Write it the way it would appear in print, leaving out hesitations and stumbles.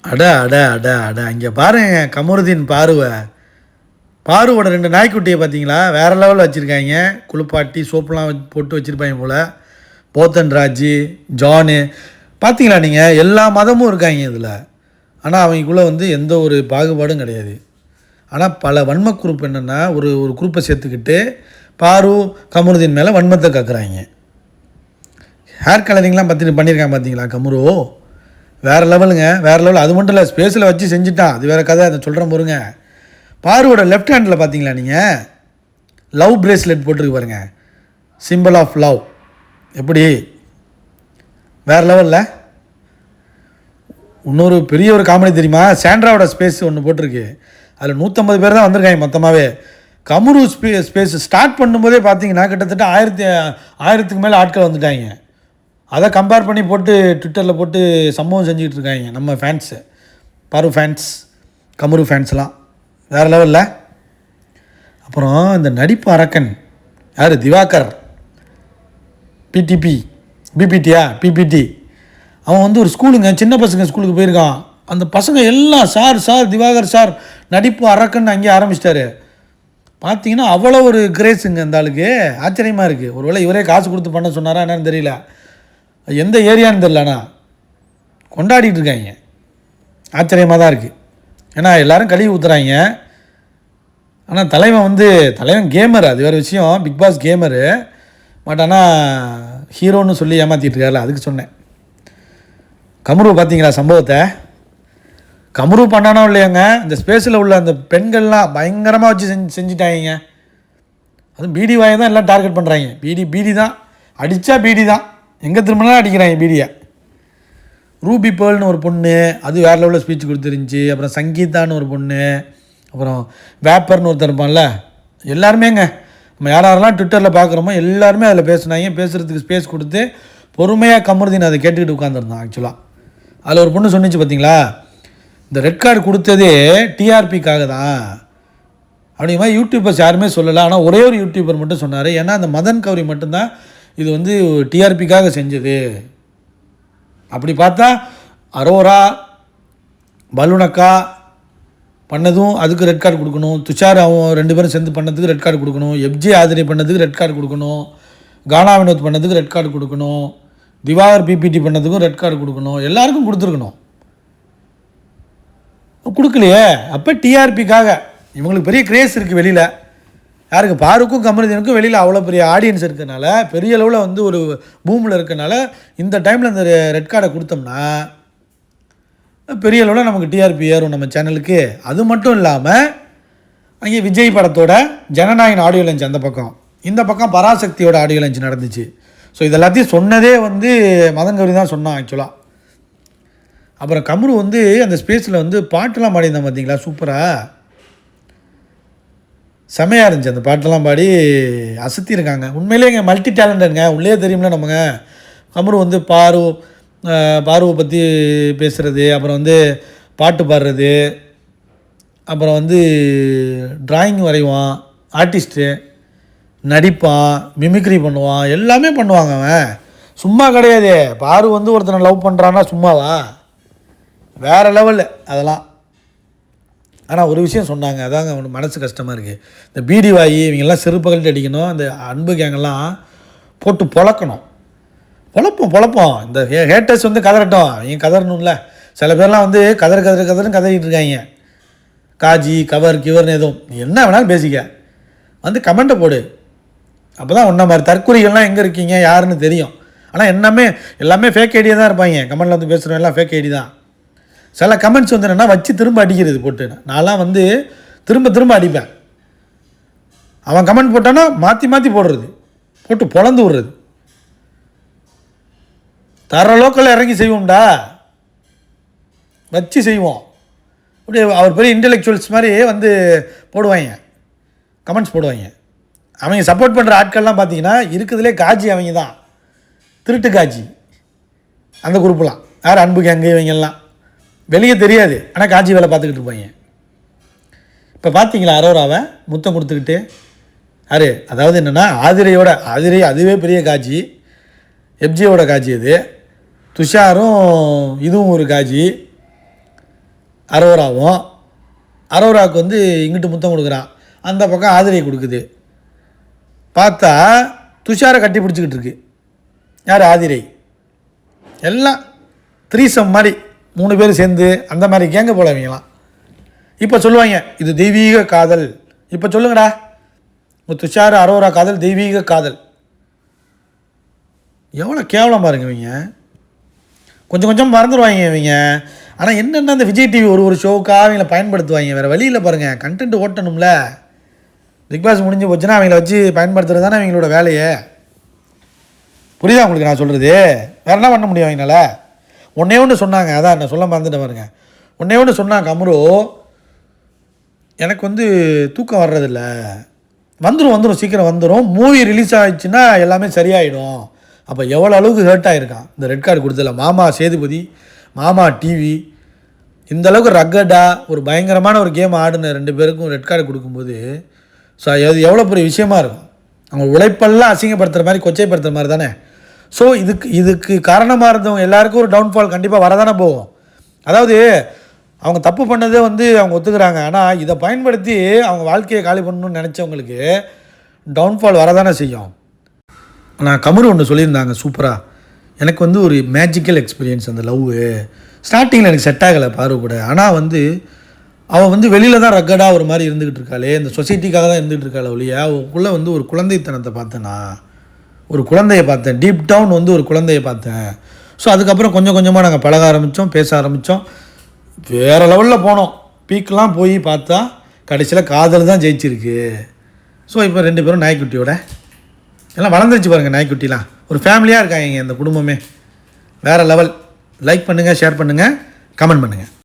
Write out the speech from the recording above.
அட அட அட அட இங்கே பாருங்க கமருதீன் பாருவோட 2 நாய்க்குட்டியை பார்த்தீங்களா? வேறு லெவலில் வச்சுருக்காங்க. குளிப்பாட்டி சோப்புலாம் போட்டு வச்சுருப்பாங்க போல். போத்தன் ராஜு, ஜானு பார்த்தீங்களா நீங்கள்? எல்லா மதமும் இருக்காங்க இதில். ஆனால் அவங்களுக்குள்ளே வந்து எந்த ஒரு பாகுபாடும் கிடையாது. ஆனால் பல வன்ம குரூப் என்னென்னா ஒரு குரூப்பை சேர்த்துக்கிட்டு பாரு கமருதீன் மேலே வன்மத்தை கக்குறாங்க. ஹேர் கலரிங்லாம் பண்ணியிருக்காங்க பார்த்தீங்களா கமரு? வேறு லெவலுங்க, வேறு லெவல். அது மட்டும் இல்லை, ஸ்பேஸில் வச்சு செஞ்சுட்டான். அது வேறு கதை, அதை சொல்கிறேன் பாருங்க. பாருவோட லெஃப்ட் ஹேண்டில் பார்த்தீங்களா நீங்கள்? லவ் பிரேஸ்லெட் போட்டிருக்கு பாருங்க, சிம்பிள் ஆஃப் லவ். எப்படி வேறு லெவலில். இன்னொரு பெரிய ஒரு காமெடி தெரியுமா? சாண்ட்ராவோட ஸ்பேஸ் ஒன்று போட்டிருக்கு. அதில் 150 பேர் தான் வந்திருக்காங்க மொத்தமாகவே. கமரு ஸ்பேஸ் ஸ்டார்ட் பண்ணும்போதே பார்த்தீங்கன்னா கிட்டத்தட்ட 1000க்கு மேலே ஆட்கள் வந்துட்டாங்க. அதை கம்பேர் பண்ணி போட்டு ட்விட்டரில் போட்டு சம்பவம் செஞ்சுக்கிட்டு இருக்காங்க நம்ம ஃபேன்ஸு, பாரு ஃபேன்ஸ், கமரு ஃபேன்ஸ்லாம். வேறு லெவலில். அப்புறம் இந்த நடிப்பு அரக்கன் யார்? திவாகர், பிபிடி. அவன் வந்து ஒரு ஸ்கூலுங்க, சின்ன பசங்க ஸ்கூலுக்கு போயிருக்கான். அந்த பசங்க எல்லாம் சார் திவாகர் சார் நடிப்பு அரக்கன் அங்கேயே ஆரம்பிச்சிட்டாரு. பார்த்தீங்கன்னா அவ்வளோ ஒரு கிரேஸுங்க அந்த ஆளுக்கு. ஆச்சரியமாக இருக்குது. ஒருவேளை இவரே காசு கொடுத்து பண்ண சொன்னாரா என்னன்னு தெரியல, எந்த ஏரியான்னு தெரியலண்ணா கொண்டாடிட்டு இருக்காங்க. ஆச்சரியமாக தான் இருக்குது. ஏன்னா எல்லோரும் கழுவி ஊற்றுறாங்க. ஆனால் தலைவன் கேமர், அது வேறு விஷயம், பிக் பாஸ் கேமரு. பட் ஆனால் ஹீரோன்னு சொல்லி ஏமாற்றிட்டு இருக்காருல, அதுக்கு சொன்னேன். கமரு பார்த்தீங்களா சம்பவத்தை? கமரு பண்ணானோ இல்லையாங்க, இந்த ஸ்பேஸில் உள்ள அந்த பெண்கள்லாம் பயங்கரமாக வச்சு செஞ்சுட்டாங்க. அதுவும் பீடி வாயை தான் எல்லாம் டார்கெட் பண்ணுறாங்க. பீடி தான் அடித்தா, பீடி தான் எங்கே திரும்பினாலும் அடிக்கிறாங்க பீடியை. ரூபி பேர்ல்னு ஒரு பொண்ணு, அது வேறு லெவலில் ஸ்பீச் கொடுத்துருந்துச்சி. அப்புறம் சங்கீதான்னு ஒரு பொண்ணு, அப்புறம் வேப்பர்னு ஒருத்தர் இருப்பான்ல. எல்லாருமேங்க நம்ம யாரெல்லாம் ட்விட்டரில் பார்க்குறோமோ எல்லாருமே அதில் பேசுனாங்க. பேசுகிறதுக்கு ஸ்பேஸ் கொடுத்து பொறுமையாக கமருதீன் அதை கேட்டுக்கிட்டு உட்காந்துருந்தான். ஆக்சுவலாக அதில் ஒரு பொண்ணு சொன்னிச்சு பார்த்தீங்களா, இந்த ரெட் கார்டு கொடுத்ததே டிஆர்பிக்காக தான் அப்படிங்கிற மாதிரி யூடியூபர்ஸ் யாருமே சொல்லலை. ஆனால் ஒரே ஒரு யூடியூபர் மட்டும் சொன்னார். ஏன்னா அந்த மதன் கௌரி மட்டும்தான் இது வந்து டிஆர்பிக்காக செஞ்சது. அப்படி பார்த்தா அரோரா, பலூனக்கா பண்ணதும் அதுக்கு ரெட் கார்டு கொடுக்கணும். துஷார் அவன் 2 பேரும் சேர்ந்து பண்ணதுக்கு ரெட் கார்டு கொடுக்கணும். எஃப்ஜே ஆதிரி பண்ணதுக்கு ரெட் கார்டு கொடுக்கணும். கானா வினோத் பண்ணதுக்கு ரெட் கார்டு கொடுக்கணும். திவாகர் பிபிடி பண்ணதுக்கும் ரெட் கார்டு கொடுக்கணும். எல்லாருக்கும் கொடுத்துருக்கணும். கொடுக்கலையே. அப்போ டிஆர்பிக்காக இவங்களுக்கு பெரிய கிரேஸ் இருக்குது வெளியில். யாருக்கு? பாருக்கும் கமருதீனுக்கும் வெளியில் அவ்வளோ பெரிய ஆடியன்ஸ் இருக்கிறனால, பெரிய அளவில் வந்து ஒரு பூமில் இருக்கிறனால இந்த டைமில் இந்த ரெட் கார்டை கொடுத்தோம்னா பெரிய அளவில் நமக்கு டிஆர்பி ஏறும் நம்ம சேனலுக்கு. அது மட்டும் இல்லாமல் அங்கே விஜய் படத்தோட ஜனநாயகன் ஆடியோ லஞ்ச் அந்த பக்கம், இந்த பக்கம் பராசக்தியோட ஆடியோ லஞ்ச் நடந்துச்சு. ஸோ இதெல்லாத்தையும் சொன்னதே வந்து மதன் கௌரி தான் சொன்னான் ஆக்சுவலாக. அப்புறம் கமரு வந்து அந்த ஸ்பேஸில் வந்து பாட்டெல்லாம் பாடியிருந்தான் பார்த்தீங்களா, சூப்பராக செமையாக இருந்துச்சு. அந்த பாட்டெல்லாம் பாடி அசத்தியிருக்காங்க. உண்மையிலேங்க மல்டி டேலண்டடுங்க, உள்ளே தெரியும்ல நமங்க. கமரு வந்து பாருவை பற்றி பேசுகிறது, அப்புறம் வந்து பாட்டு பாடுறது, அப்புறம் வந்து ட்ராயிங் வரைவான், ஆர்டிஸ்ட்டு, நடிப்பான், மிமிக்ரி பண்ணுவான், எல்லாமே பண்ணுவாங்க. அவன் சும்மா கிடையாது. பாரு வந்து ஒருத்தனை லவ் பண்ணுறான்னா சும்மாவா? வேறு லெவலில் அதெல்லாம். ஆனால் ஒரு விஷயம் சொன்னாங்க, அதாங்க அவனுக்கு மனசு கஷ்டமாக இருக்குது. இந்த பீடி வாயி இவங்கெல்லாம் செருப்பகல்ட்டு அடிக்கணும். அந்த அன்பு கேங்கெல்லாம் போட்டு பொழக்கணும். பொழப்போம். இந்த ஹேட்டர்ஸ் வந்து கதறட்டும், அவங்க கதறணும்ல. சில பேர்லாம் வந்து கதறுன்னு கதறிட்டு இருக்காங்க. காஜி கிவர்னு எதுவும் என்ன வேணாலும் பேசிக்க, வந்து கமெண்ட்டை போடு. அப்போ தான் ஒன்றை மாதிரி தற்கொலைகள்லாம் எங்கே இருக்கீங்க யாருன்னு தெரியும். ஆனால் எல்லாமே ஃபேக் ஐடியா தான் இருப்பாங்க. கமெண்டில் வந்து பேசுகிறவங்க எல்லாம் ஃபேக் ஐடி தான். சில கமெண்ட்ஸ் வந்து என்னென்னா வச்சு திரும்ப அடிக்கிறது போட்டு. நான்லாம் வந்து திரும்ப அடிப்பேன். அவன் கமெண்ட் போட்டான்னா மாற்றி போடுறது, போட்டு பொழந்து விடுறது. தர லோக்கலில் இறங்கி செய்வோம்டா, வச்சு செய்வோம். அப்படியே அவர் பெரிய இன்டெலெக்சுவல்ஸ் மாதிரி வந்து போடுவாங்க, கமெண்ட்ஸ் போடுவாங்க. அவங்க சப்போர்ட் பண்ணுற ஆட்கள்லாம் பார்த்தீங்கன்னா இருக்குதுலே காஜி அவங்க தான், திருட்டு காஜி. அந்த குரூப்லாம் யார்? அன்பு கேங்கு இவங்கெல்லாம் வெளியே தெரியாது, ஆனால் காஜி வேலை பார்த்துக்கிட்டு இருப்பாங்க. இப்போ பார்த்தீங்களா அரோராவை முத்தம் கொடுத்துக்கிட்டு யார்? அதாவது என்னென்னா ஆதிரை அதுவே பெரிய காஜி, எஃப்ஜேயோட காஜி அது. துஷாரும் இதுவும் ஒரு காஜி. அரோராவும். அரோராவுக்கு வந்து இங்கிட்டு முத்தம் கொடுக்குறான், அந்த பக்கம் ஆதிரியை கொடுக்குது. பார்த்தா துஷாரை கட்டி பிடிச்சிக்கிட்டு இருக்கு யார்? ஆதிரை. எல்லாம் த்ரீசம் மாதிரி 3 பேர் சேர்ந்து அந்த மாதிரி கேங்க போல இவங்களாம். இப்போ சொல்லுவாங்க இது தெய்வீக காதல். இப்போ சொல்லுங்கடா, துஷார் அரோரா காதல் தெய்வீக காதல். எவ்வளோ கேவலம் பாருங்க இவங்க. கொஞ்சம் கொஞ்சம் மறந்துடுவாங்க இவங்க. ஆனால் என்னென்ன அந்த விஜய் டிவி ஒரு ஷோவுக்காக அவங்கள பயன்படுத்துவாங்க. வேறு வழியில் பாருங்கள், கண்டென்ட் ஓட்டணும்ல. பிக் பாஸ் முடிஞ்சு போச்சுன்னா அவங்கள வச்சு பயன்படுத்துறது தானே அவங்களோட வேலையை. புரியுதா உங்களுக்கு நான் சொல்கிறது? வேறு என்ன பண்ண முடியும் அவங்களால? ஒன்றே ஒன்று சொன்னாங்க, அதான் நான் சொல்ல மறந்துட்டேன் பாருங்க. ஒன்றே ஒன்று சொன்னாங்க, அம்ரு எனக்கு வந்து தூக்கம் வர்றதில்ல, வந்துடும் சீக்கிரம் வந்துடும், மூவி ரிலீஸ் ஆகிடுச்சுன்னா எல்லாமே சரியாயிடும். அப்போ எவ்வளோ அளவுக்கு ஹர்ட் ஆகிருக்கான் இந்த ரெட் கார்டு கொடுத்ததில்ல. மாமா சேதுபதி, மாமா டிவி இந்த அளவுக்கு ரக்கடாக ஒரு பயங்கரமான ஒரு கேம் ஆடின 2 பேருக்கும் ரெட் கார்டு கொடுக்கும்போது ஸோ அது எவ்வளோ பெரிய விஷயமா இருக்கும். அவங்க உழைப்பெல்லாம் அசிங்கப்படுத்துகிற மாதிரி, கொச்சைப்படுத்துகிற மாதிரி தானே. ஸோ இதுக்கு காரணமாக இருந்தவங்க எல்லாருக்கும் ஒரு டவுன்ஃபால் கண்டிப்பாக வரதானே போகும். அதாவது அவங்க தப்பு பண்ணதே வந்து அவங்க ஒத்துக்கிறாங்க. ஆனால் இதை பயன்படுத்தி அவங்க வாழ்க்கையை காலி பண்ணணும்னு நினச்சவங்களுக்கு டவுன்ஃபால் வரதானே செய்யும். நான் கமரு ஒன்று சொல்லியிருந்தாங்க சூப்பராக, எனக்கு வந்து ஒரு மேஜிக்கல் எக்ஸ்பீரியன்ஸ் அந்த லவ். ஸ்டார்டிங்கில் எனக்கு செட் ஆகலை பார்வை கூட. ஆனால் வந்து அவள் வந்து வெளியில் தான் ரக்கடாக ஒரு மாதிரி இருந்துக்கிட்டு இருக்காளே, இந்த சொசைட்டிக்காக தான் இருந்துகிட்டு இருக்காளே ஒழிய அவளுக்குள்ளே வந்து ஒரு குழந்தைத்தனத்தை பார்த்தேன்னா, ஒரு குழந்தையை பார்த்தேன், டீப் டவுன் வந்து ஒரு குழந்தையை பார்த்தேன். ஸோ அதுக்கப்புறம் கொஞ்சம் கொஞ்சமாக நாங்கள் பழக ஆரம்பித்தோம், பேச ஆரம்பித்தோம், வேறு லெவலில் போனோம். பீக்கெலாம் போய் பார்த்தா கடைசியில் காதல் தான் ஜெயிச்சிருக்கு. ஸோ இப்போ 2 பேரும் நாய்க்குட்டியோட எல்லாம் வளர்ந்துருச்சு பாருங்கள். நாய்க்குட்டிலாம் ஒரு ஃபேமிலியாக இருக்காங்க இந்த குடும்பமே. வேறு லெவல். லைக் பண்ணுங்கள், ஷேர் பண்ணுங்கள், கமெண்ட் பண்ணுங்கள்.